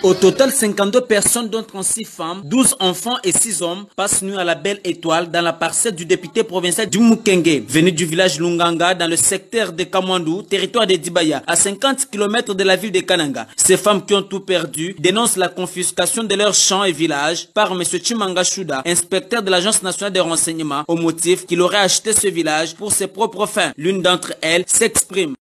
Au total, 52 personnes, dont 36 femmes, 12 enfants et 6 hommes, passent nuit à la Belle Étoile dans la parcelle du député provincial du Mukenge, venu du village Lunganga dans le secteur de Kamwandu, territoire de Dibaya, à 50 km de la ville de Kananga. Ces femmes qui ont tout perdu dénoncent la confiscation de leurs champs et villages par M. Chimanga Shuda, inspecteur de l'Agence nationale de renseignement, au motif qu'il aurait acheté ce village pour ses propres fins. L'une d'entre elles s'exprime.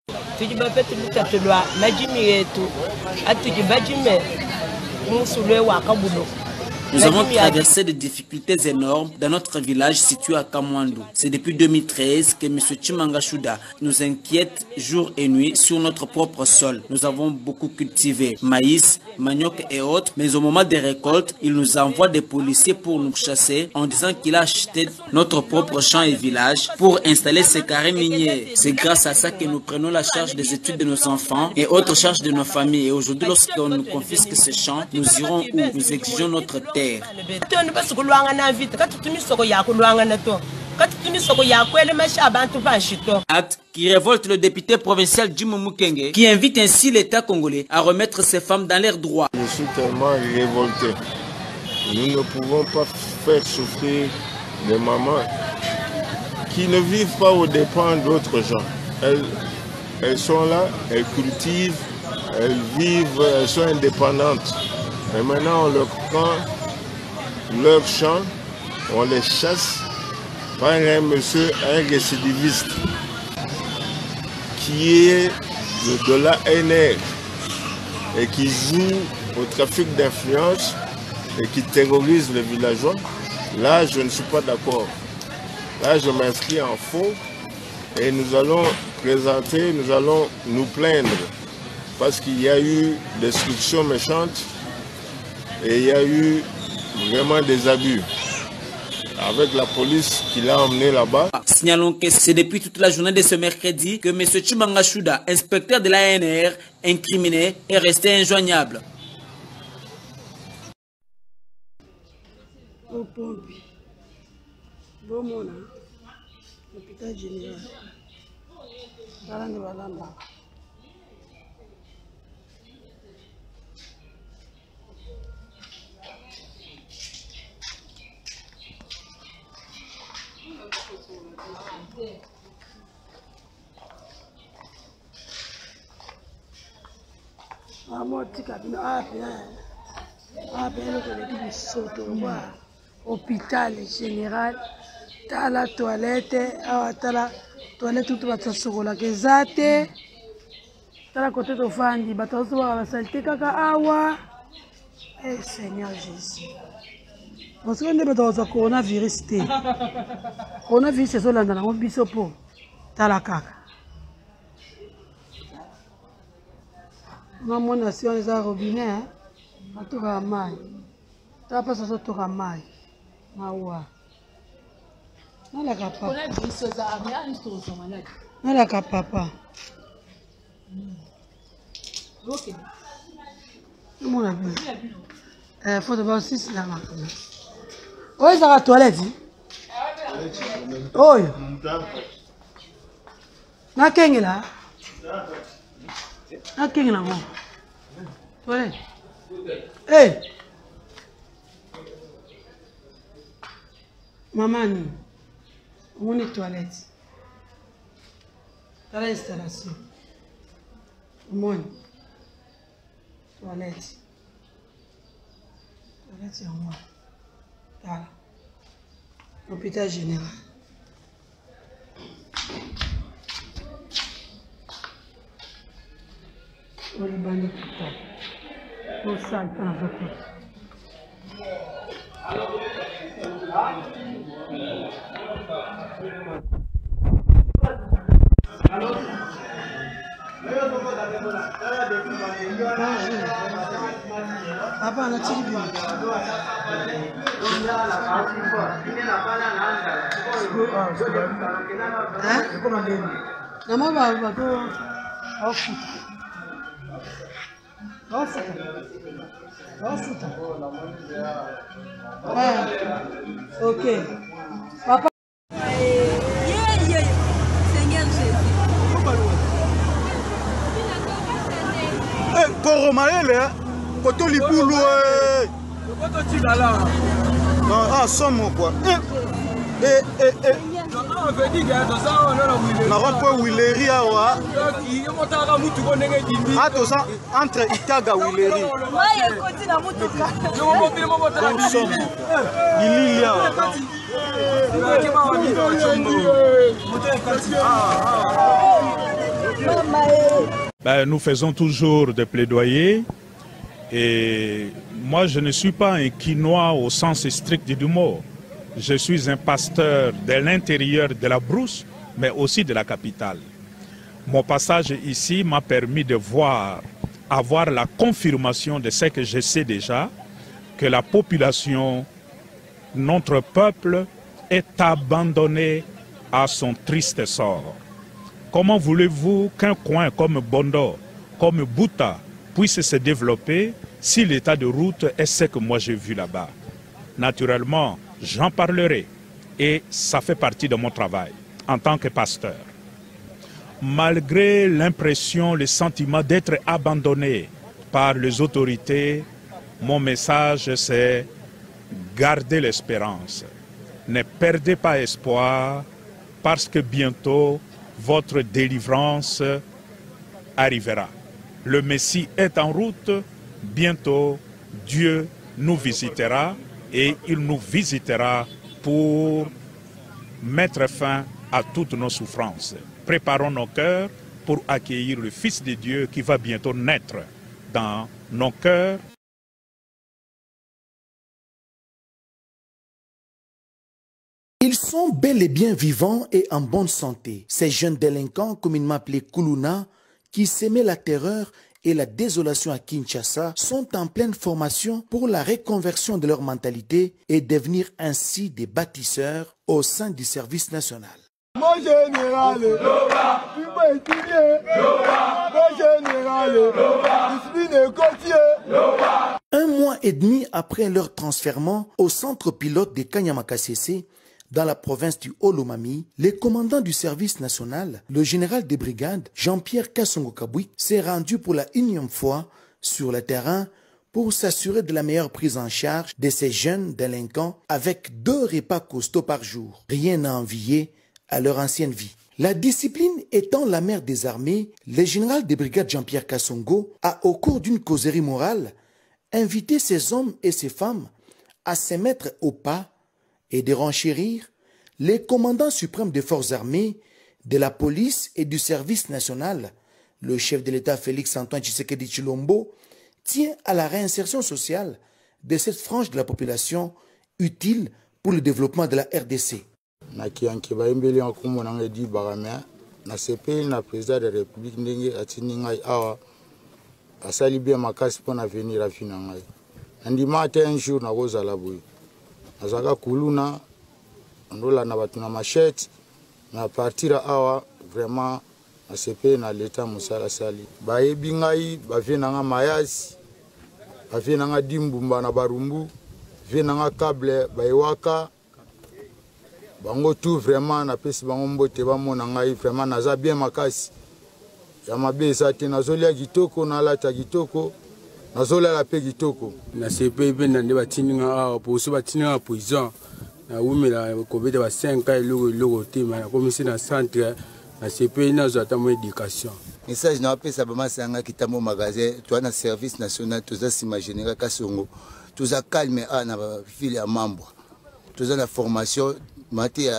Nous avons traversé des difficultés énormes dans notre village situé à Kamwandu. C'est depuis 2013 que M. Chimanga Shuda nous inquiète jour et nuit sur notre propre sol. Nous avons beaucoup cultivé maïs, manioc et autres, mais au moment des récoltes, il nous envoie des policiers pour nous chasser en disant qu'il a acheté notre propre champ et village pour installer ses carrés miniers. C'est grâce à ça que nous prenons la charge des études de nos enfants et autres charges de nos familles. Et aujourd'hui, lorsqu'on nous confisque ces champs, nous irons où? Nous exigeons notre terre. Acte qui révolte le député provincial Jim Mukenge, qui invite ainsi l'État congolais à remettre ces femmes dans leurs droits. Je suis tellement révolté. Nous ne pouvons pas faire souffrir des mamans qui ne vivent pas aux dépens d'autres gens. Elles sont là, elles cultivent, elles vivent, elles sont indépendantes. Et maintenant, on leur prend leurs champs, on les chasse par un monsieur, un récidiviste, qui est de l'ANR et qui joue au trafic d'influence et qui terrorise les villageois. Là, je ne suis pas d'accord. Là, je m'inscris en faux et nous allons présenter, nous allons nous plaindre parce qu'il y a eu des destructions méchantes et il y a eu vraiment des abus avec la police qui l'a emmené là-bas. Signalons que c'est depuis toute la journée de ce mercredi que M. Chimanga Shuda, inspecteur de l'ANR, incriminé, est resté injoignable. Au pompier, bon mon l'hôpital général, hôpital général, t'as la toilette, t'as la toilette tout va te sokola kezate, t'as la côté de Fandi, batazo va saleté kaka awa. Eh Seigneur Jésus. Parce que nous avons coronavirus. Coronavirus c'est là dans biso po. T'as la kaka. Maman nation les robinet hein. Atoka mai. T'as pas ça toka mai. Mawa. Nala ka papa. Nala ka papa. OK. Mon ami. Faut d'abord aussi là maintenant. Oui, ça va toilette. Oui. Na kengi là. Na kengi là. Toilette. Hey. Maman, on est toilette. Dans l'installation. Mon. Toilette. Toilette en moi. Voilà. Hôpital général. Au Liban de Putain. Au salle, pas un peu. Papa, on a tiré bien. Hein? Non, va au foot. Au foot. Au foot. Ok. Papa. Seigneur Jésus. Koromaele Koto Liboulou. Ah, somme quoi. Na rompo Wileri awa. Ah, tout ça entre Itaga Wileri. Donc somme. Ililia. Ben, nous faisons toujours des plaidoyers et moi je ne suis pas un quinois au sens strict du mot. Je suis un pasteur de l'intérieur de la brousse mais aussi de la capitale. Mon passage ici m'a permis de avoir la confirmation de ce que je sais déjà, que la population, notre peuple est abandonné à son triste sort. Comment voulez-vous qu'un coin comme Bondo, comme Bouta, puisse se développer si l'état de route est ce que moi j'ai vu là-bas? Naturellement, j'en parlerai et ça fait partie de mon travail en tant que pasteur. Malgré l'impression, le sentiment d'être abandonné par les autorités, mon message c'est garder l'espérance. Ne perdez pas espoir parce que bientôt, votre délivrance arrivera. Le Messie est en route, bientôt Dieu nous visitera et il nous visitera pour mettre fin à toutes nos souffrances. Préparons nos cœurs pour accueillir le Fils de Dieu qui va bientôt naître dans nos cœurs. Ils sont bel et bien vivants et en bonne santé. Ces jeunes délinquants, communément appelés Kuluna, qui semaient la terreur et la désolation à Kinshasa, sont en pleine formation pour la reconversion de leur mentalité et devenir ainsi des bâtisseurs au sein du service national. Mon général, tu peux étudier. Mon général, un mois et demi après leur transfèrement au centre pilote de Kanyamakasese, dans la province du Haut-Lomami, le commandant du service national, le général de brigade Jean-Pierre Kassongo-Kabouik, s'est rendu pour la énième fois sur le terrain pour s'assurer de la meilleure prise en charge de ces jeunes délinquants avec 2 repas costauds par jour. Rien à envier à leur ancienne vie. La discipline étant la mère des armées, le général de brigade Jean-Pierre Kassongo a, au cours d'une causerie morale, invité ces hommes et ces femmes à se mettre au pas et de renchérir les commandants suprêmes des forces armées, de la police et du service national. Le chef de l'État Félix-Antoine Tshisekedi Tshilombo tient à la réinsertion sociale de cette frange de la population utile pour le développement de la RDC. Azaka Kuluna, ndola na batu na machette, na partir awa vraiment na CP na l'État musala sali. Bayebi ngai bavie nanga mayasi, bavie nanga dimbumba na barumbu, vie nanga câble bayewaka. Bango tout vraiment na pesi bango mbote ba mona ngai vraiment naza bien makasi. Ya mabe sate nazolia kitoko na lata kitoko. Nazola la pe kitoko. Na CP pe na ndeba tininga awa poso batinga poison. Na umela ko ba 5 ans logo tema na komisi na centre na CP na zo atamo éducation. Message na pesa ba masanga kitamo magasin toi na service national toza sima général Kassongo. Toza calme na ba file ya membre. Toza na formation maté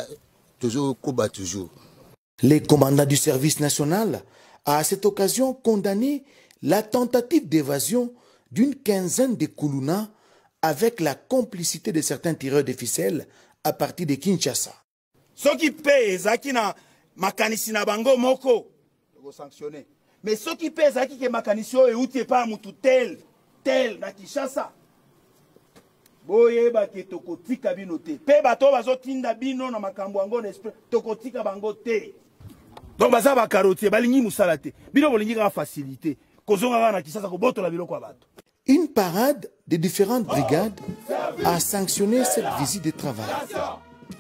toujours koba toujours. Les commandants du service national a à cette occasion condamné la tentative d'évasion d'une quinzaine de Kuluna avec la complicité de certains tireurs de ficelles à partir de Kinshasa. Ceux qui payent, qui na makanisi na bango moko, sanctionner. Mais ceux qui payent, qui ke makanisi et ou pas mutu tel na Kinshasa. Boye ba ke tokotika bino te. Pe bato bazotinda bino na makambo ango n'esprit tokotika bango te. Donc baza ba karotier balingi musala te. Bino bolingi ka facilité. Une parade de différentes brigades a sanctionné cette visite de travail.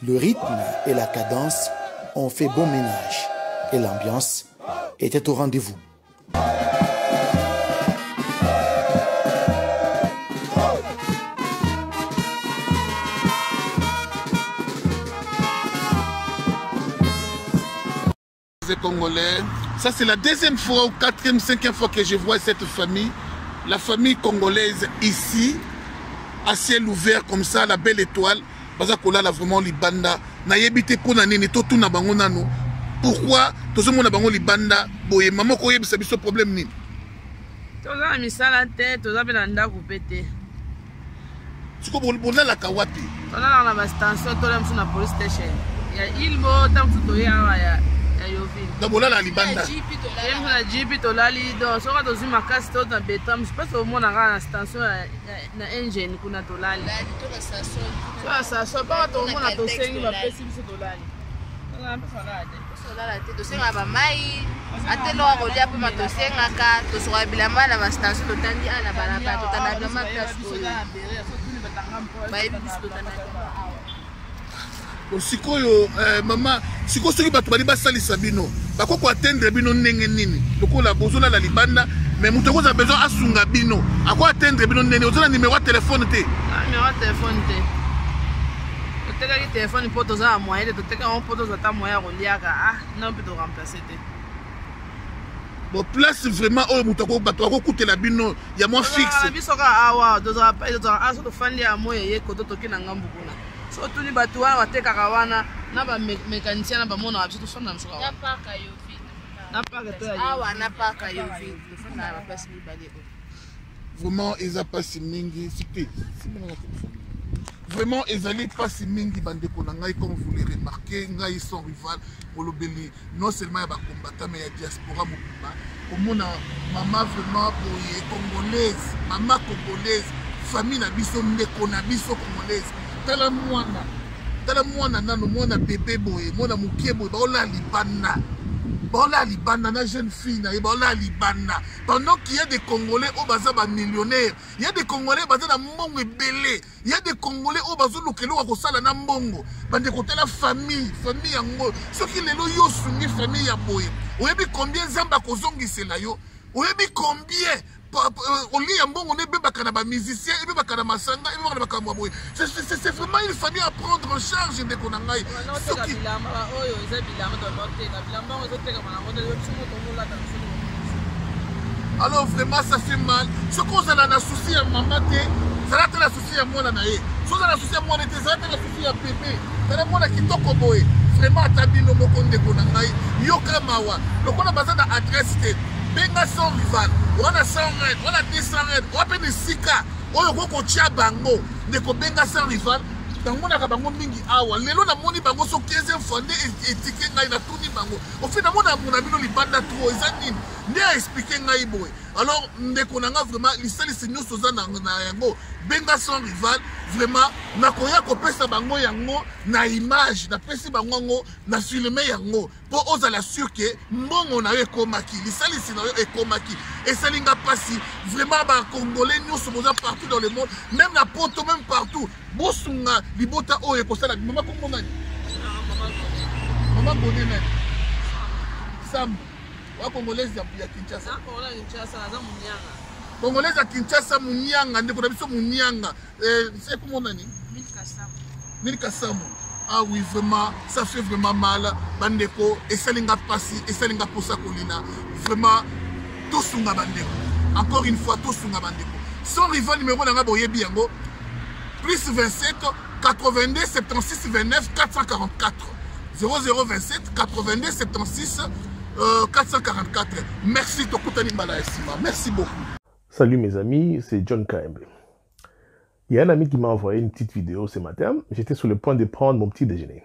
Le rythme et la cadence ont fait bon ménage et l'ambiance était au rendez-vous. et Congolais. Ça, c'est la deuxième fois ou quatrième, cinquième fois que je vois cette famille. La famille congolaise ici, à ciel ouvert comme ça, la belle étoile. Bazakola, là, vraiment, Libanda. Naïebité pour nani, tout na bango nano. Pourquoi tout le monde a bango Libanda? Boye, maman, quoi, c'est ce problème ni. Tout ça, misala tête, tout ça, belanda coupé. Tu comprends la kawapi? On a la station, tout le monde na police station. Il y a il mot, tant que tout y a Yovi. D'abord là, la Libanda. Il y a Jeep, tout là, donc, soit dans une casse, tout en béton. Je pense au monde a la station, na engine, qu'on a tout là. Ça, ça, pas tout le monde a tout ça, il va passer sur tout là. On a un peu falade. Tosenga bamai atelo akolia pe matosengaka tosoka bilamba na bastation totandi ana balaba totanda bilamba place bayebi biso totanda sikoyo mama sikoyo soki bato bali basalisa bino bakoko atteindre bino ndenge nini lokola bozolala Libanda mais moto okoza besoin asunga bino ako atteindre bino ndenge ozola numéro ya telefone te numéro ya telefone te toteka ki telefone mpo toza na moyen te toteka ngo mpo toza ta moyen ya koliaka na mpe toremplace te bon place vraiment oyo moto bato akokutela bino ya mwa fixe biso ka awa tozala aso tofandi ya moya ye koto toki na ngambu kuna so tuni bato wana batekaka wana na bamécanicien na bamonaka biso tofandi na mosuka vraiment eza pasi mingi vraiment ezali pasi mingi bandeko na ngai comme vous le remarquez ngai son rival olobeli non seulement ya bakombata mais ya diaspora mobimba komona mama vraiment boye congolaise mama congolaise famille na biso ndeko na biso congolaise tala mwana nano mwana bébé boye mwana mokie boye baola Libanda na jeune fille na baola Libanda pendant qu'il y a des Congolais au baza ba millionnaires il y a des Congolais baza na mbongo ebele il y a des Congolais au bazo lokelo wa kosala na mbongo bande kotela famille yango soki lelo yo sungi famille ya boye oyebi combien zamba kozongisela yo oyebi combien oli ya mbongo ne bebaka na ba musicien ebebaka na masanga ebebaka na bakamwa boye c'est vraiment une famille à prendre en charge ndeko na ngai soki alors vraiment ça fait mal ce qu'on a na souci ya mama te zala te la souci ya mwana na ye so za na souci ya mwana te zala te la souci ya bébé zala mwana kitoko boye vraiment atabino moko ndeko na ngai yoka mawa lokola baza na adresse te benga sans rival wana 100 red wana 200 red wape ni sika oyo koko tia bango ndeko benga sans rival tangonaka bango mingi awa lelo na moni bango so 15e fois nde etike ngai na tuni bango au fait na mona bino Libanda trop eza nini nde a expliqué ngai boye alors ndeko na nga vraiment lisalisi nyonso za na yango benga sans rival vraiment nakoya kopesa bango yango na image napesi bango yango na filme yango po ozala sûr que mbongo na yo ekomaki lisalisi na yo ekomaki esalinga pasi vraiment ba congolais nyonso boza partout dans le monde même na poto même partout bosunga libota oyo ekosala mama kombo nani mama bonene sam wa congolaise ya Kinshasa congolaise ya Kinshasa Munyanga ndeko na biso Munyanga c'est comment nani Milkasamu ah oui vraiment ça fait vraiment mal bandeko esalinga pasi esalinga posa kolina vraiment tosunga bandeko encore une fois tosunga bandeko son rival numéro nanga boyebi yango plus 27 82 76 29 444 0027 82 76 444. Merci Tokutani Mbalaesima. Merci beaucoup. Salut mes amis, c'est John KMB. Il y a un ami qui m'a envoyé une petite vidéo ce matin. J'étais sur le point de prendre mon petit déjeuner.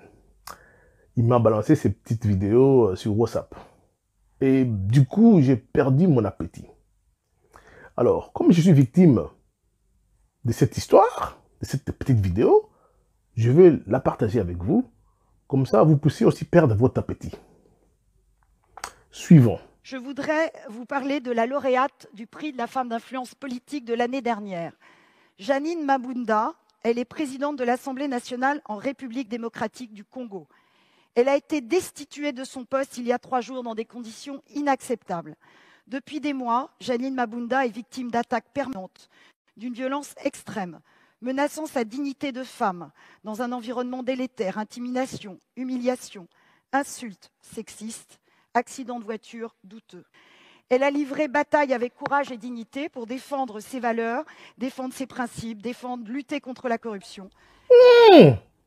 Il m'a balancé ces petites vidéos sur WhatsApp. Et du coup, j'ai perdu mon appétit. Alors, comme je suis victime de cette histoire, de cette petite vidéo, je vais la partager avec vous. Comme ça, vous puissiez aussi perdre votre appétit. Suivons. Je voudrais vous parler de la lauréate du prix de la femme d'influence politique de l'année dernière. Janine Mabunda, elle est présidente de l'Assemblée nationale en République démocratique du Congo. Elle a été destituée de son poste il y a 3 jours dans des conditions inacceptables. Depuis des mois, Janine Mabunda est victime d'attaques permanentes, d'une violence extrême, menaçant sa dignité de femme dans un environnement délétère, intimidation, humiliation, insultes sexistes, accident de voiture douteux. Elle a livré bataille avec courage et dignité pour défendre ses valeurs, défendre ses principes, lutter contre la corruption.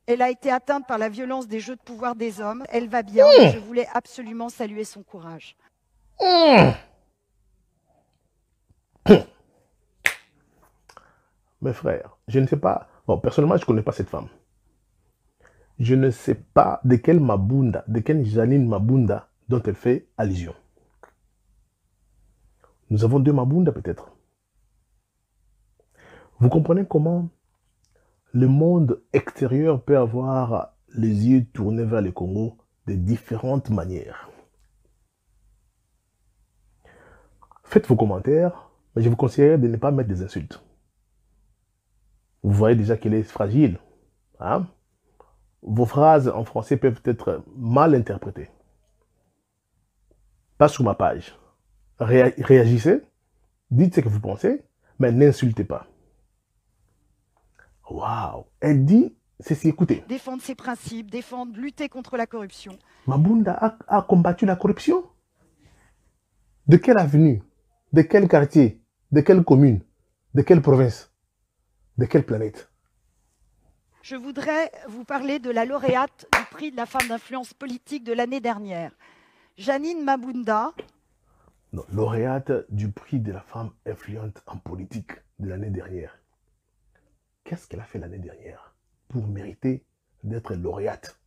Elle a été atteinte par la violence des jeux de pouvoir des hommes. Elle va bien, mais je voulais absolument saluer son courage. Mes frères, je ne sais pas. Bon, personnellement, je ne connais pas cette femme. Je ne sais pas de quelle Mabunda, de quelle Janine Mabunda dont elle fait allusion. Nous avons deux Mabunda peut-être. Vous comprenez comment le monde extérieur peut avoir les yeux tournés vers le Congo de différentes manières. Faites vos commentaires, mais je vous conseillerais de ne pas mettre des insultes. Vous voyez déjà qu'elle est fragile. Hein? Vos phrases en français peuvent être mal interprétées. Pas sur ma page. Réagissez, dites ce que vous pensez, mais n'insultez pas. Waouh! Elle dit ceci, écoutez. Défendre ses principes, lutter contre la corruption. Mabunda a combattu la corruption? De quelle avenue? De quel quartier? De quelle commune? De quelle province? De quelle planète? Je voudrais vous parler de la lauréate du prix de la femme d'influence politique de l'année dernière. Janine Mabunda. Non, lauréate du prix de la femme influente en politique de l'année dernière. Qu'est-ce qu'elle a fait l'année dernière pour mériter d'être lauréate?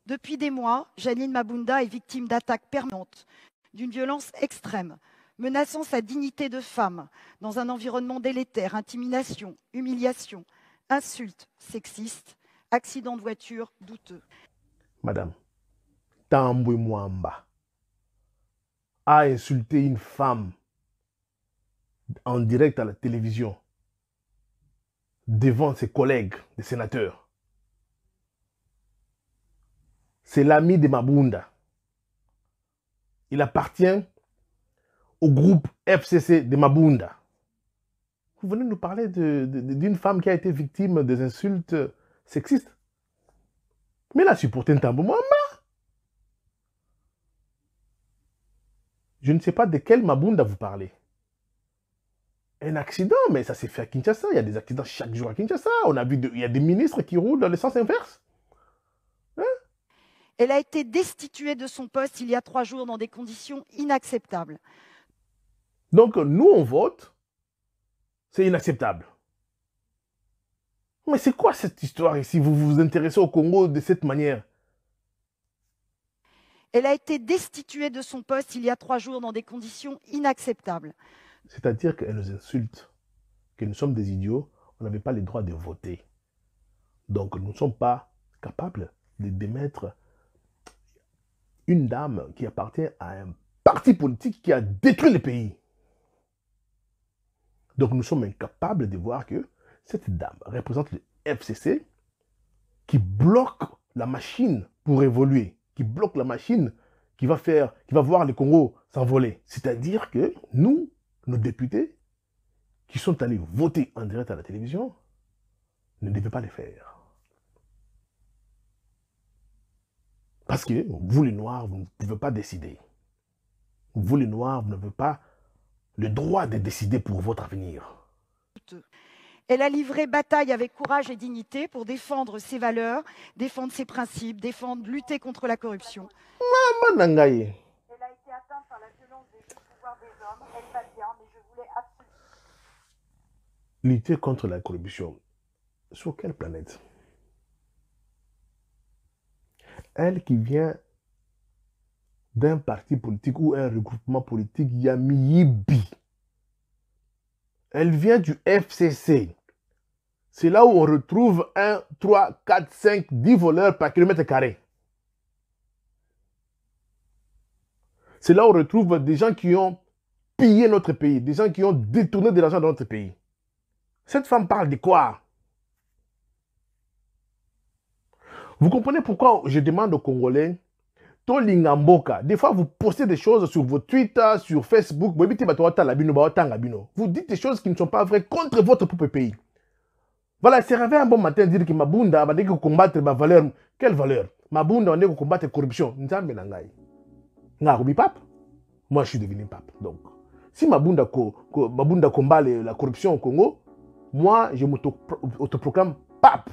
Depuis des mois, Janine Mabunda est victime d'attaques permanentes, d'une violence extrême, menaçant sa dignité de femme dans un environnement délétère, intimidation, humiliation, insultes sexistes, accident de voiture douteux. Madame, Tamboué Mwamba a insulté une femme en direct à la télévision devant ses collègues, les sénateurs. C'est l'ami de Mabunda. Il appartient au groupe FCC de Mabunda. Vous venez nous parler d'une femme qui a été victime des insultes sexistes. Mais elle a supporté un Tamboué Mwamba. Je ne sais pas de quel Mabunda vous parlez. Un accident, mais ça s'est fait à Kinshasa. Il y a des accidents chaque jour à Kinshasa. On a vu, il y a des ministres qui roulent dans le sens inverse. Hein? Elle a été destituée de son poste il y a 3 jours dans des conditions inacceptables. Donc, nous, on vote. C'est inacceptable. Mais c'est quoi cette histoire ici? Vous vous intéressez au Congo de cette manière? Elle a été destituée de son poste il y a 3 jours dans des conditions inacceptables. C'est-à-dire qu'elle nous insulte, que nous sommes des idiots, on n'avait pas le droit de voter. Donc nous ne sommes pas capables de démettre une dame qui appartient à un parti politique qui a détruit le pays. Donc nous sommes incapables de voir que cette dame représente le FCC qui bloque la machine pour évoluer, qui bloque la machine qui va voir le Congo s'envoler. C'est-à-dire que nous, nos députés, qui sont allés voter en direct à la télévision, ne devaient pas le faire. Parce que vous les Noirs, vous ne pouvez pas décider. Vous les Noirs, vous n'avez pas le droit de décider pour votre avenir. Elle a livré bataille avec courage et dignité pour défendre ses valeurs, défendre ses principes, lutter contre la corruption. Maman Nangaye. Elle a été atteinte par la violence des jeux de pouvoir des hommes. Elle va bien, mais je voulais absolument... Lutter contre la corruption. Sur quelle planète? Elle qui vient d'un parti politique ou un regroupement politique Yamiyibi. Elle vient du FCC. C'est là où on retrouve 1, 3, 4, 5, 10 voleurs par kilomètre carré. C'est là où on retrouve des gens qui ont pillé notre pays, des gens qui ont détourné de l'argent de notre pays. Cette femme parle de quoi? Vous comprenez pourquoi je demande aux Congolais, Tolingamboka, des fois vous postez des choses sur vos Twitter, sur Facebook, vous dites des choses qui ne sont pas vraies contre votre propre pays. Voilà, c'est réveillé un bon matin dire que Mabunda va combattre ma valeur. Quelle valeur? Mabunda va combattre la corruption. Nzambe nangai. Ngarubi pape. Moi, je suis devenu pape. Donc, si Mabunda combat la corruption au Congo, moi, je m'autoproclame pape.